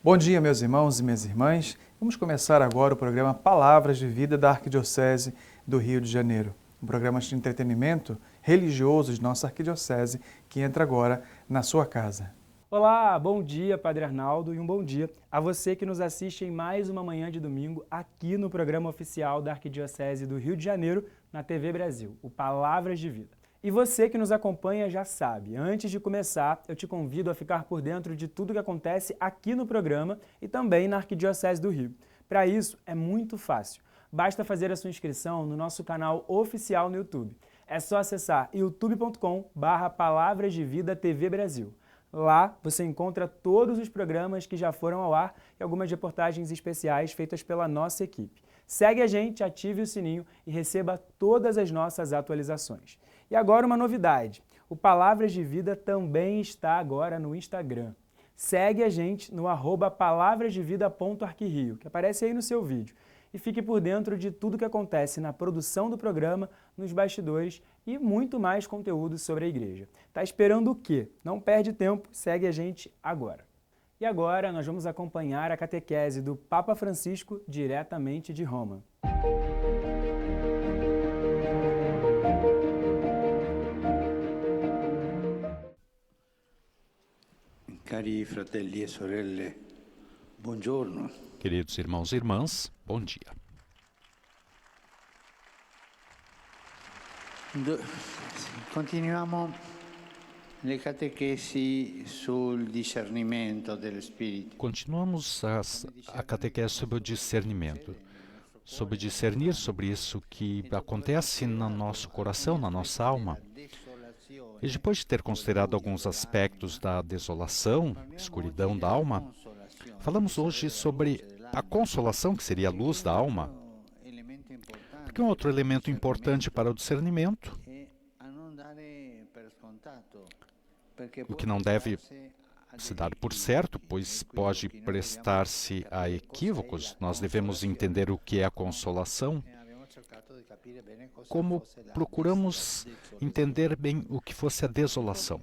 Bom dia, meus irmãos e minhas irmãs. Vamos começar agora o programa Palavras de Vida da Arquidiocese do Rio de Janeiro. Um programa de entretenimento religioso de nossa arquidiocese que entra agora na sua casa. Olá, bom dia, Padre Arnaldo, e um bom dia a você que nos assiste em mais uma manhã de domingo aqui no programa oficial da Arquidiocese do Rio de Janeiro, na TV Brasil, o Palavras de Vida. E você que nos acompanha já sabe, antes de começar, eu te convido a ficar por dentro de tudo que acontece aqui no programa e também na Arquidiocese do Rio. Para isso, é muito fácil. Basta fazer a sua inscrição no nosso canal oficial no YouTube. É só acessar youtube.com/Palavras de Vida TV Brasil. Lá você encontra todos os programas que já foram ao ar e algumas reportagens especiais feitas pela nossa equipe. Segue a gente, ative o sininho e receba todas as nossas atualizações. E agora uma novidade, o Palavras de Vida também está agora no Instagram. Segue a gente no @palavrasdevida.arquirio, que aparece aí no seu vídeo. E fique por dentro de tudo que acontece na produção do programa, nos bastidores e muito mais conteúdo sobre a igreja. Tá esperando o quê? Não perde tempo, segue a gente agora. E agora nós vamos acompanhar a catequese do Papa Francisco diretamente de Roma. Cari fratelli e sorelle, buongiorno. Queridos irmãos e irmãs, bom dia. Continuiamo le catechesi sul discernimento dello Spirito. Continuamos a catequese sobre o discernimento, sobre discernir sobre isso que acontece no nosso coração, na nossa alma. E depois de ter considerado alguns aspectos da desolação, escuridão da alma, falamos hoje sobre a consolação, que seria a luz da alma, porque um outro elemento importante para o discernimento, o que não deve se dar por certo, pois pode prestar-se a equívocos. Nós devemos entender o que é a consolação, como procuramos entender bem o que fosse a desolação.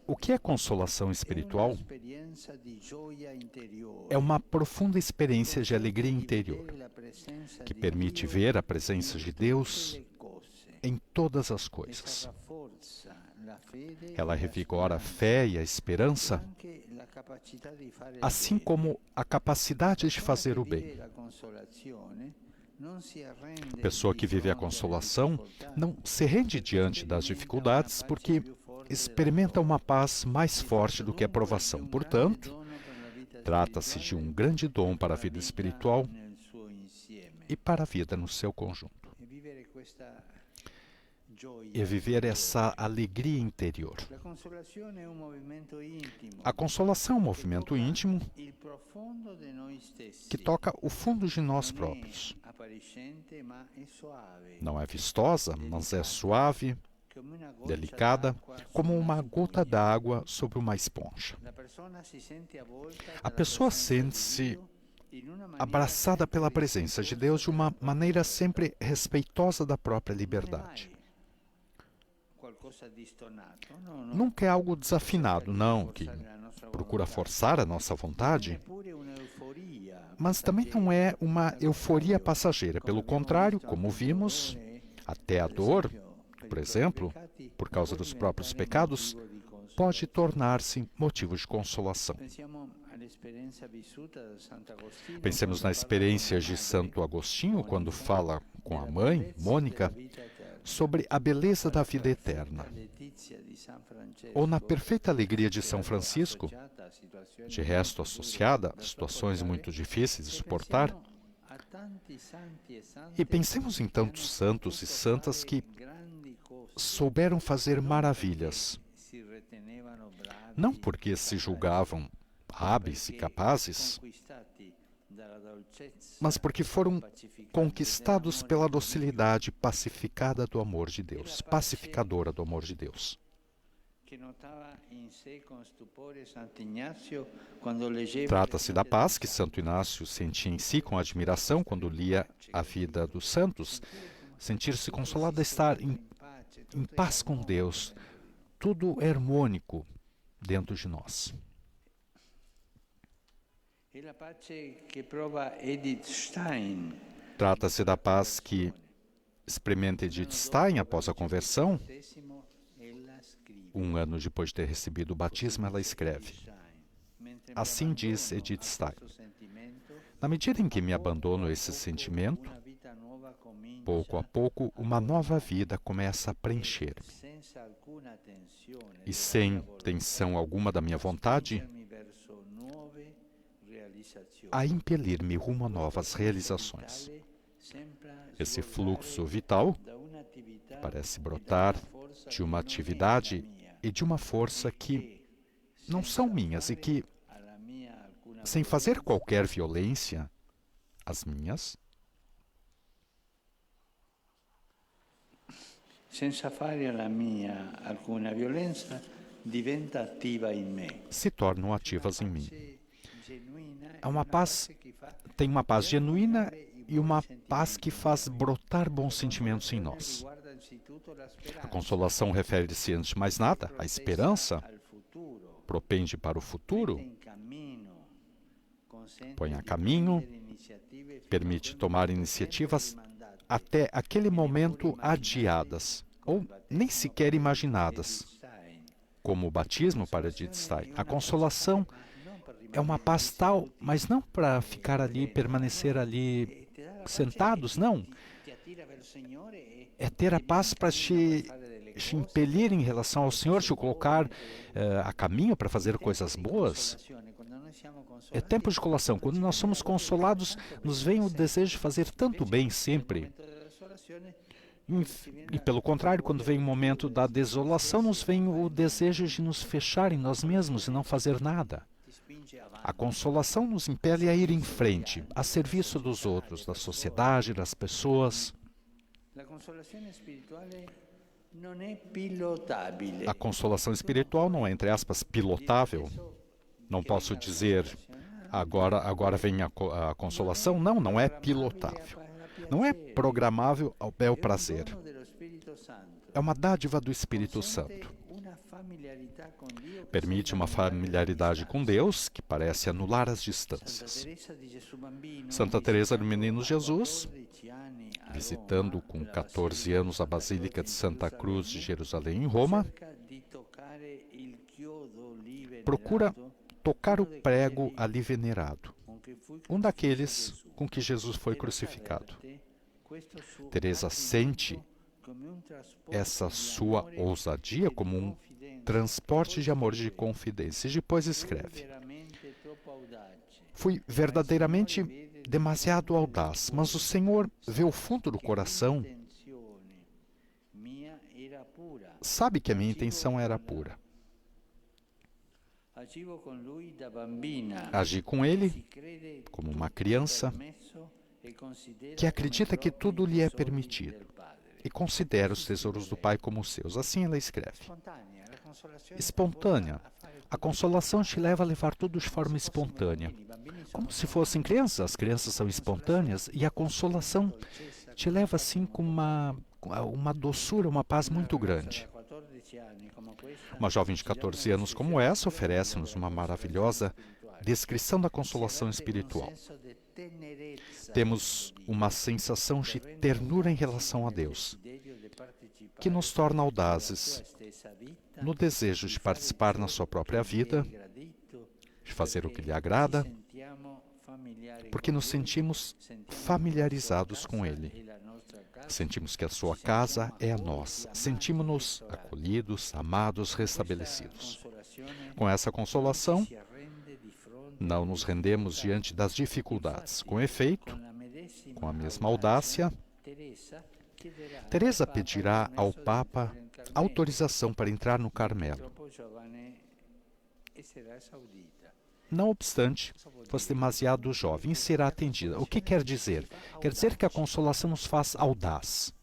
O que é consolação espiritual? É uma profunda experiência de alegria interior, que permite ver a presença de Deus em todas as coisas. Ela revigora a fé e a esperança, assim como a capacidade de fazer o bem. A pessoa que vive a consolação não se rende diante das dificuldades porque experimenta uma paz mais forte do que a provação. Portanto, trata-se de um grande dom para a vida espiritual e para a vida no seu conjunto. E viver essa alegria interior. A consolação é um movimento íntimo que toca o fundo de nós próprios. Não é vistosa, mas é suave, delicada, como uma gota d'água sobre uma esponja. A pessoa sente-se abraçada pela presença de Deus de uma maneira sempre respeitosa da própria liberdade. Nunca é algo desafinado, não, que procura forçar a nossa vontade, mas também não é uma euforia passageira. Pelo contrário, como vimos, até a dor, por exemplo, por causa dos próprios pecados, pode tornar-se motivo de consolação. Pensemos na experiência de Santo Agostinho, quando fala com a mãe, Mônica, sobre a beleza da vida eterna, ou na perfeita alegria de São Francisco, de resto associada a situações muito difíceis de suportar. E pensemos em tantos santos e santas que souberam fazer maravilhas, não porque se julgavam hábeis e capazes, mas porque foram conquistados pela docilidade pacificada do amor de Deus, pacificadora do amor de Deus. Trata-se da paz que Santo Inácio sentia em si com admiração quando lia a vida dos santos, sentir-se consolado a estar em paz com Deus, tudo harmônico dentro de nós. È la pace che prova Edith Stein. Trata-se da paz que experimenta Edith Stein após a conversão. Um ano depois de ter recebido o batismo, ela escreve: assim diz Edith Stein: na medida em que me abandono a esse sentimento, pouco a pouco uma nova vida começa a preencher-me. E sem tensão alguma da minha vontade, a impelir-me rumo a novas realizações. Esse fluxo vital parece brotar de uma atividade e de uma força que não são minhas e que, sem fazer qualquer violência, as minhas, senza fare alla mia alcuna violenza, diventa attiva in me. se tornam ativas em mim. É uma paz, tem uma paz genuína e uma paz que faz brotar bons sentimentos em nós. A consolação refere-se, antes de mais nada, à esperança, propende para o futuro, põe a caminho, permite tomar iniciativas até aquele momento adiadas, ou nem sequer imaginadas, como o batismo para Edith Stein. A consolação é uma paz tal, mas não para ficar ali, permanecer ali sentados, não. É ter a paz para te impelir em relação ao Senhor, te colocar a caminho para fazer coisas boas. É tempo de consolação. Quando nós somos consolados, nos vem o desejo de fazer tanto bem sempre. E pelo contrário, quando vem o momento da desolação, nos vem o desejo de nos fechar em nós mesmos e não fazer nada. A consolação nos impele a ir em frente, a serviço dos outros, da sociedade, das pessoas. A consolação espiritual não é, entre aspas, pilotável. Não posso dizer, agora vem a consolação. Não, não é pilotável. Não é programável ao bel prazer. É uma dádiva do Espírito Santo. Permite uma familiaridade com Deus que parece anular as distâncias. Santa Teresa do Menino Jesus, visitando com 14 anos a Basílica de Santa Cruz de Jerusalém em Roma, procura tocar o prego ali venerado, um daqueles com que Jesus foi crucificado. Teresa sente essa sua ousadia como um transporte de amor e de confidência. E depois escreve: fui verdadeiramente demasiado audaz, mas o Senhor vê o fundo do coração, sabe que a minha intenção era pura. Agi com ele como uma criança que acredita que tudo lhe é permitido e considera os tesouros do Pai como seus. Assim ela escreve. Espontânea. A consolação te leva a levar tudo de forma espontânea. Como se fossem crianças. As crianças são espontâneas e a consolação te leva assim com uma doçura, uma paz muito grande. Uma jovem de 14 anos como essa oferece-nos uma maravilhosa descrição da consolação espiritual. Temos uma sensação de ternura em relação a Deus, que nos torna audazes no desejo de participar na sua própria vida, de fazer o que lhe agrada, porque nos sentimos familiarizados com Ele. Sentimos que a sua casa é a nossa. Sentimos-nos acolhidos, amados, restabelecidos. Com essa consolação, não nos rendemos diante das dificuldades. Com efeito, com a mesma audácia, Teresa pedirá ao Papa autorização para entrar no Carmelo. Não obstante, fosse demasiado jovem e será atendida. O que quer dizer? Quer dizer que a consolação nos faz audaz.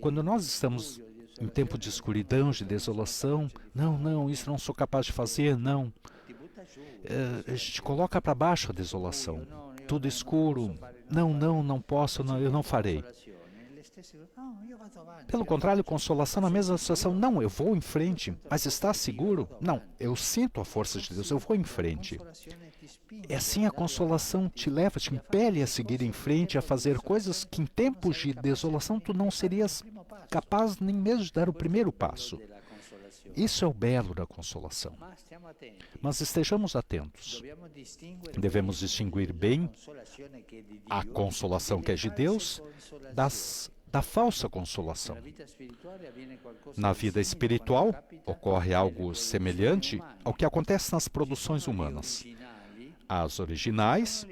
Quando nós estamos em tempo de escuridão, de desolação, não, isso não sou capaz de fazer, não. A gente coloca para baixo a desolação. Tudo escuro, não posso, eu não farei. Pelo contrário, consolação na mesma situação. Não, eu vou em frente. Mas está seguro? Não, eu sinto a força de Deus, eu vou em frente. É assim a consolação te leva, te impele a seguir em frente, a fazer coisas que em tempos de desolação tu não serias capaz nem mesmo de dar o primeiro passo. Isso é o belo da consolação. Mas estejamos atentos. Devemos distinguir bem a consolação que é de Deus da falsa consolação. Na vida espiritual, ocorre algo semelhante ao que acontece nas produções humanas. As originais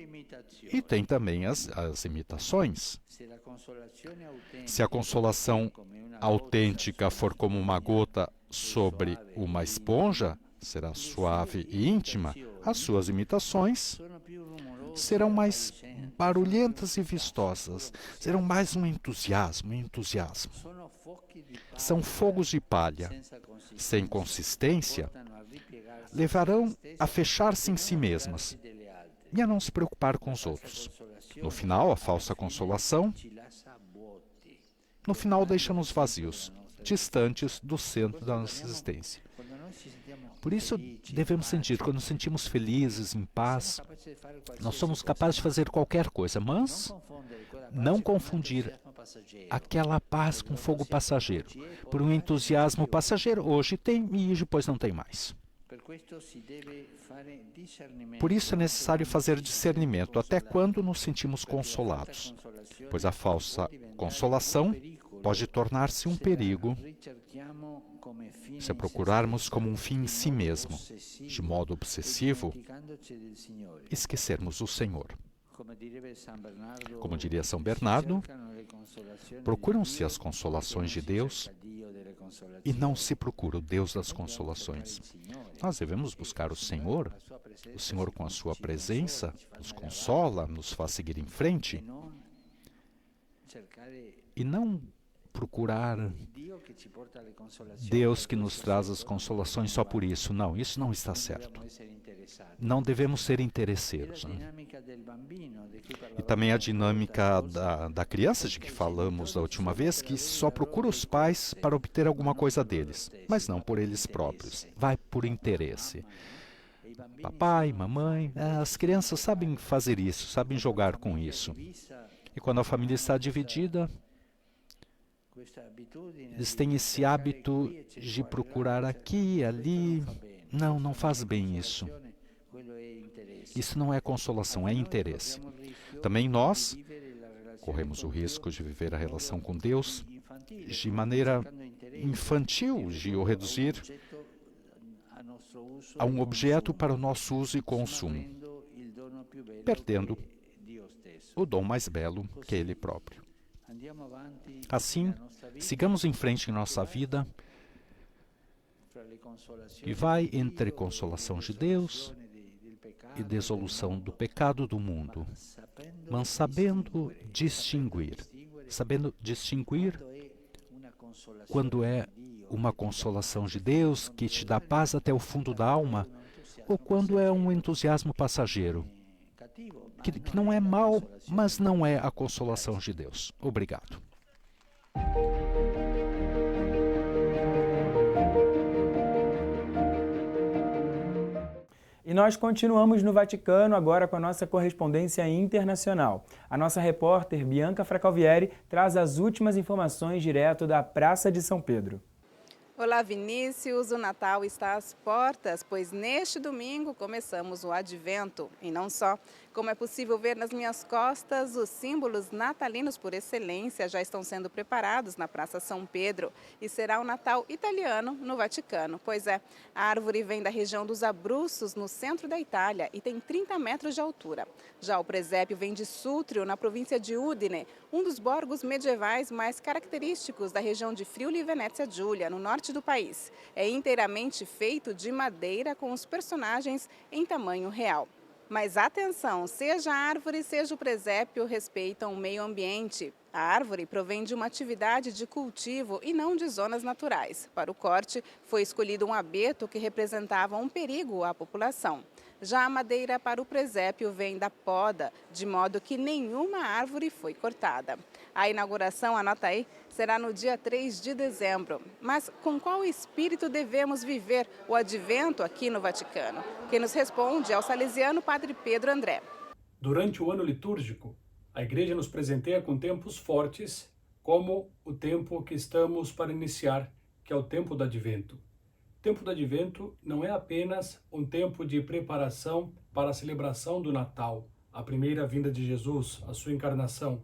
e tem também as imitações. Se a consolação autêntica for como uma gota sobre uma esponja, será suave e íntima. As suas imitações serão mais barulhentas e vistosas, serão mais um entusiasmo. São fogos de palha, sem consistência, levarão a fechar-se em si mesmas e a não se preocupar com os outros. No final, a falsa consolação, deixa-nos vazios, distantes do centro da nossa existência. Por isso, devemos sentir, quando nos sentimos felizes, em paz, nós somos capazes de fazer qualquer coisa, mas não confundir aquela paz com fogo passageiro. Por um entusiasmo passageiro, hoje tem e depois não tem mais. Por isso é necessário fazer discernimento até quando nos sentimos consolados, pois a falsa consolação pode tornar-se um perigo se a procurarmos como um fim em si mesmo, de modo obsessivo, esquecermos o Senhor. Como diria São Bernardo, procuram-se as consolações de Deus e não se procura o Deus das consolações. Nós devemos buscar o Senhor com a sua presença nos consola, nos faz seguir em frente, e não procurar Deus que nos traz as consolações só por isso. Não, isso não está certo. Não devemos ser interesseiros. Né? E também a dinâmica da criança, de que falamos da última vez, que só procura os pais para obter alguma coisa deles, mas não por eles próprios. Vai por interesse. Papai, mamãe, as crianças sabem fazer isso, sabem jogar com isso. E quando a família está dividida, eles têm esse hábito de procurar aqui e ali. Não faz bem isso. Isso não é consolação, é interesse. Também nós corremos o risco de viver a relação com Deus de maneira infantil, de o reduzir a um objeto para o nosso uso e consumo, perdendo o dom mais belo que é Ele próprio. Assim, sigamos em frente em nossa vida e vai entre consolação de Deus e dissolução do pecado do mundo, mas sabendo distinguir quando é uma consolação de Deus que te dá paz até o fundo da alma, ou quando é um entusiasmo passageiro, que não é mau, mas não é a consolação de Deus. Obrigado. E nós continuamos no Vaticano agora com a nossa correspondência internacional. A nossa repórter Bianca Fracalvieri traz as últimas informações direto da Praça de São Pedro. Olá, Vinícius. O Natal está às portas, pois neste domingo começamos o Advento. E não só. Como é possível ver nas minhas costas, os símbolos natalinos por excelência já estão sendo preparados na Praça São Pedro. E será o Natal italiano no Vaticano. Pois é, a árvore vem da região dos Abruzos, no centro da Itália, e tem 30 metros de altura. Já o presépio vem de Sutrio, na província de Udine, um dos borgos medievais mais característicos da região de Friuli e Venezia Giulia, no norte do país. É inteiramente feito de madeira com os personagens em tamanho real. Mas atenção, seja a árvore, seja o presépio, respeitam o meio ambiente. A árvore provém de uma atividade de cultivo e não de zonas naturais. Para o corte, foi escolhido um abeto que representava um perigo à população. Já a madeira para o presépio vem da poda, de modo que nenhuma árvore foi cortada. A inauguração, anota aí, será no dia 3 de dezembro. Mas com qual espírito devemos viver o advento aqui no Vaticano? Quem nos responde é o salesiano Padre Pedro André. Durante o ano litúrgico, a Igreja nos presenteia com tempos fortes, como o tempo que estamos para iniciar, que é o tempo do Advento. O tempo do Advento não é apenas um tempo de preparação para a celebração do Natal, a primeira vinda de Jesus, a sua encarnação,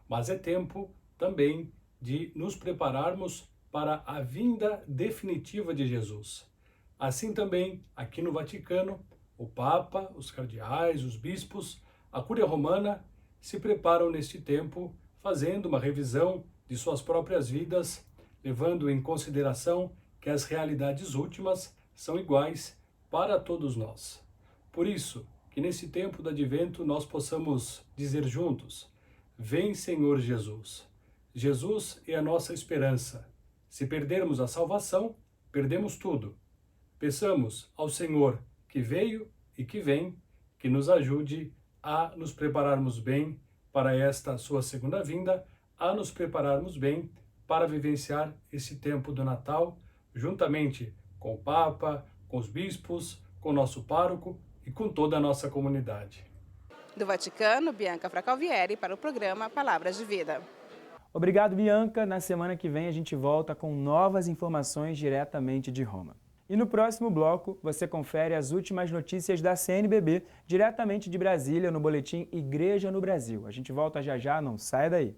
mas é tempo também de nos prepararmos para a vinda definitiva de Jesus. Assim também, aqui no Vaticano, o Papa, os cardeais, os bispos, a Cúria Romana se preparam neste tempo, fazendo uma revisão de suas próprias vidas, levando em consideração que as realidades últimas são iguais para todos nós. Por isso, que nesse tempo do Advento nós possamos dizer juntos: vem, Senhor Jesus. Jesus é a nossa esperança. Se perdermos a salvação, perdemos tudo. Peçamos ao Senhor que veio e que vem, que nos ajude a nos prepararmos bem para esta sua segunda vinda, a nos prepararmos bem para vivenciar esse tempo do Natal, juntamente com o Papa, com os bispos, com o nosso pároco e com toda a nossa comunidade. Do Vaticano, Bianca Fracalvieri para o programa Palavras de Vida. Obrigado, Bianca. Na semana que vem a gente volta com novas informações diretamente de Roma. E no próximo bloco você confere as últimas notícias da CNBB diretamente de Brasília no boletim Igreja no Brasil. A gente volta já já, não saia daí.